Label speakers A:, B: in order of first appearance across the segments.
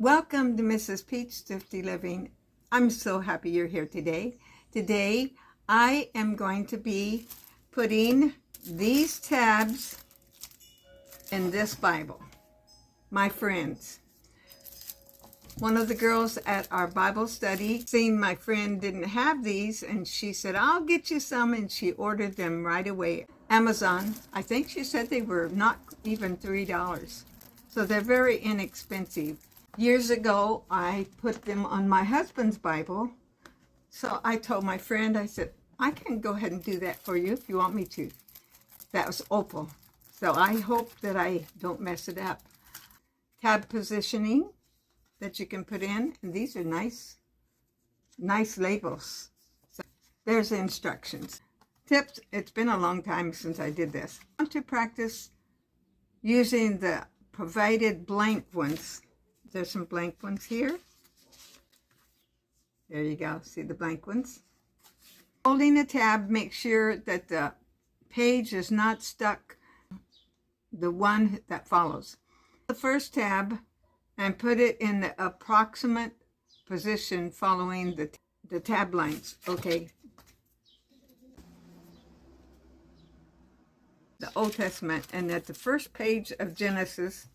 A: Welcome to Mrs. Peach Thrifty Living. I'm so happy you're here today. Today, I am going to be putting these tabs in this Bible. My friends, one of the girls at our Bible study seen my friend didn't have these, and she said, I'll get you some, and she ordered them right away. Amazon, I think she said they were not even $3. So they're very inexpensive. Years ago, I put them on my husband's Bible. So I told my friend, I said, I can go ahead and do that for you if you want me to. That was Opal. So I hope that I don't mess it up. Tab positioning that you can put in. And these are nice labels. So there's the instructions. Tips, it's been a long time since I did this. I want to practice using the provided blank ones. There's some blank ones here. There you go. See the blank ones? Holding a tab, make sure that the page is not stuck the one that follows. The first tab and put it in the approximate position following the tab lines. Okay. The Old Testament, and at the first page of Genesis,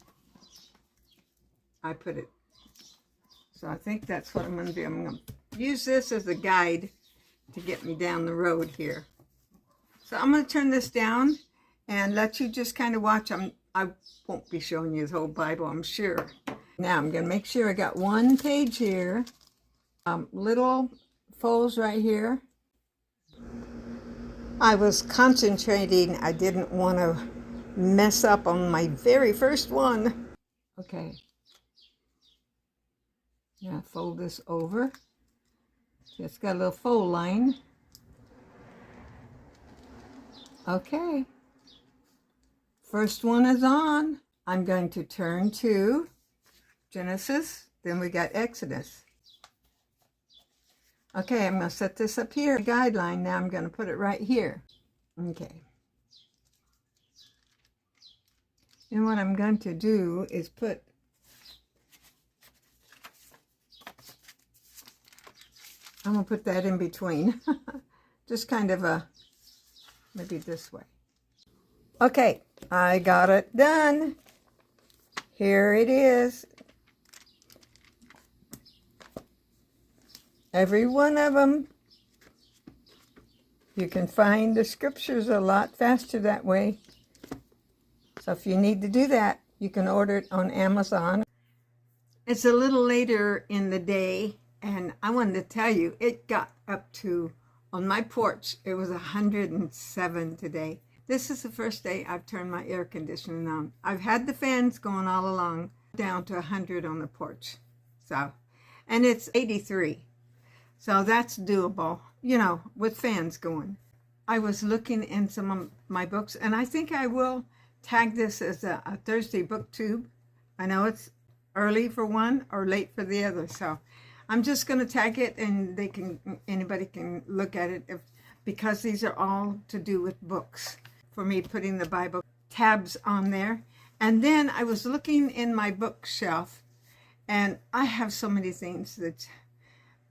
A: I put it. So I think that's what I'm going to do. I'm going to use this as a guide to get me down the road here. So I'm going to turn this down and let you just kind of watch. I won't be showing you the whole Bible, I'm sure. Now I'm going to make sure I got one page here. Little folds right here. I was concentrating. I didn't want to mess up on my very first one. Okay. Now fold this over. So it's got a little fold line. Okay. First one is on. I'm going to turn to Genesis. Then we got Exodus. Okay, I'm going to set this up here. Guideline. Now I'm going to put it right here. Okay. And what I'm going to do is put I'm going to put that in between. Just kind of maybe this way. Okay, I got it done. Here it is. Every one of them. You can find the scriptures a lot faster that way. So if you need to do that, you can order it on Amazon. It's a little later in the day, and I wanted to tell you, it got up to, on my porch, it was 107 today. This is the first day I've turned my air conditioning on. I've had the fans going all along, down to 100 on the porch. So, and it's 83. So that's doable, you know, with fans going. I was looking in some of my books, and I think I will tag this as a Thursday booktube. I know it's early for one or late for the other, so I'm just going to tag it, and anybody can look at it because these are all to do with books. For me, putting the Bible tabs on there. And then I was looking in my bookshelf, and I have so many things that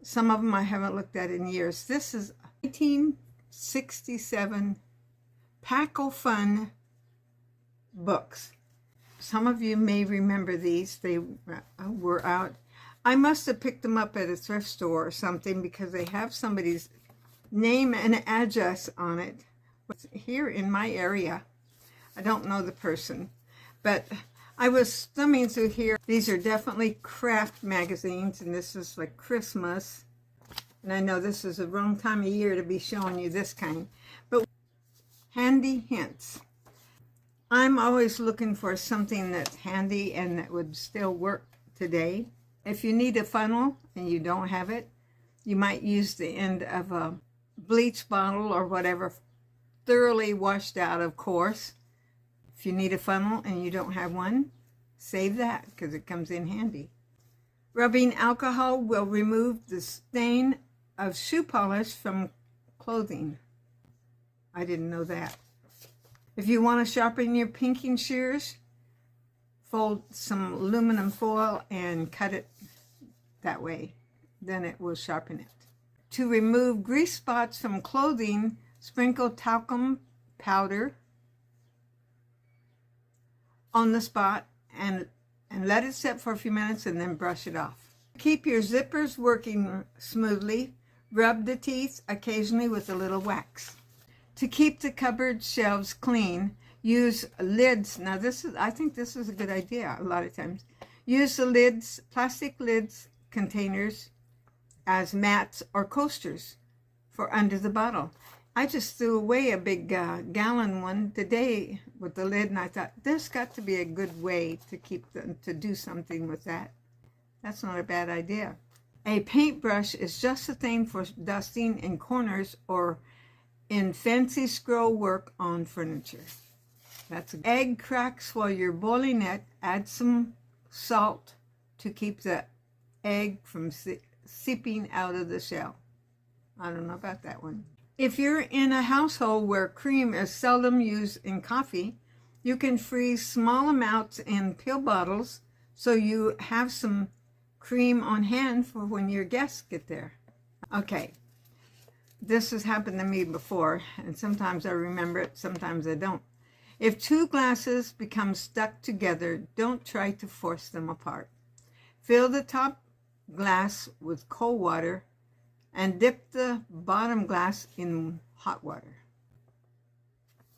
A: some of them I haven't looked at in years. This is 1967 Packle Fun books. Some of you may remember these. They were out. I must have picked them up at a thrift store or something because they have somebody's name and address on it. Here in my area. I don't know the person, but I was thumbing through here. These are definitely craft magazines, and this is like Christmas. And I know this is the wrong time of year to be showing you this kind, but handy hints. I'm always looking for something that's handy and that would still work today. If you need a funnel and you don't have it, you might use the end of a bleach bottle or whatever, thoroughly washed out, of course. If you need a funnel and you don't have one, save that because it comes in handy. Rubbing alcohol will remove the stain of shoe polish from clothing. I didn't know that. If you want to sharpen your pinking shears, fold some aluminum foil and cut it that way. Then it will sharpen it. To remove grease spots from clothing, sprinkle talcum powder on the spot and let it set for a few minutes and then brush it off. Keep your zippers working smoothly. Rub the teeth occasionally with a little wax. To keep the cupboard shelves clean, use lids. Now I think this is a good idea a lot of times. Use the lids, plastic lids containers as mats or coasters for under the bottle. I just threw away a big gallon one today with the lid, and I thought there's got to be a good way to keep them, to do something with that. That's not a bad idea. A paintbrush is just the thing for dusting in corners or in fancy scroll work on furniture. That's egg cracks while you're boiling it. Add some salt to keep the egg from seeping out of the shell. I don't know about that one. If you're in a household where cream is seldom used in coffee, you can freeze small amounts in pill bottles so you have some cream on hand for when your guests get there. Okay, this has happened to me before, and sometimes I remember it, sometimes I don't. If two glasses become stuck together, don't try to force them apart. Fill the top glass with cold water and dip the bottom glass in hot water.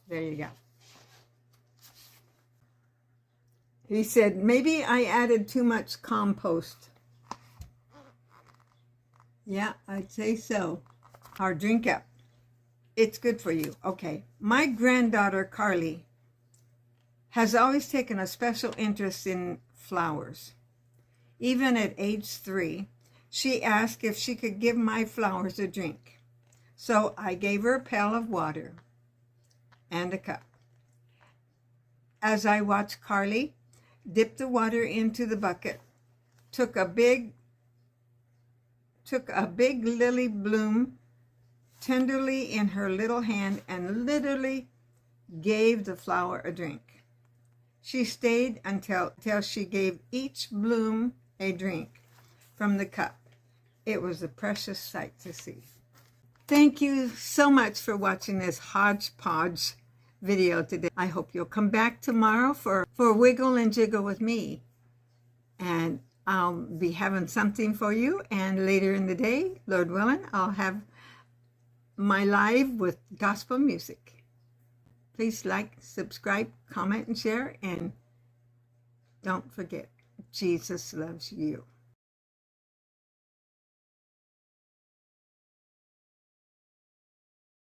A: There you go. He said, maybe I added too much compost. Yeah, I'd say so. Or drink up. It's good for you. Okay. My granddaughter, Carly, has always taken a special interest in flowers. Even at age 3, she asked if she could give my flowers a drink. So I gave her a pail of water and a cup. As I watched Carly dip the water into the bucket, took a big lily bloom tenderly in her little hand and literally gave the flower a drink. She stayed until she gave each bloom a drink from the cup. It was a precious sight to see. Thank you so much for watching this hodgepodge video today. I hope you'll come back tomorrow for Wiggle and Jiggle with me. And I'll be having something for you. And later in the day, Lord willing, I'll have my live with gospel music. Please like, subscribe, comment, and share. And don't forget, Jesus loves you.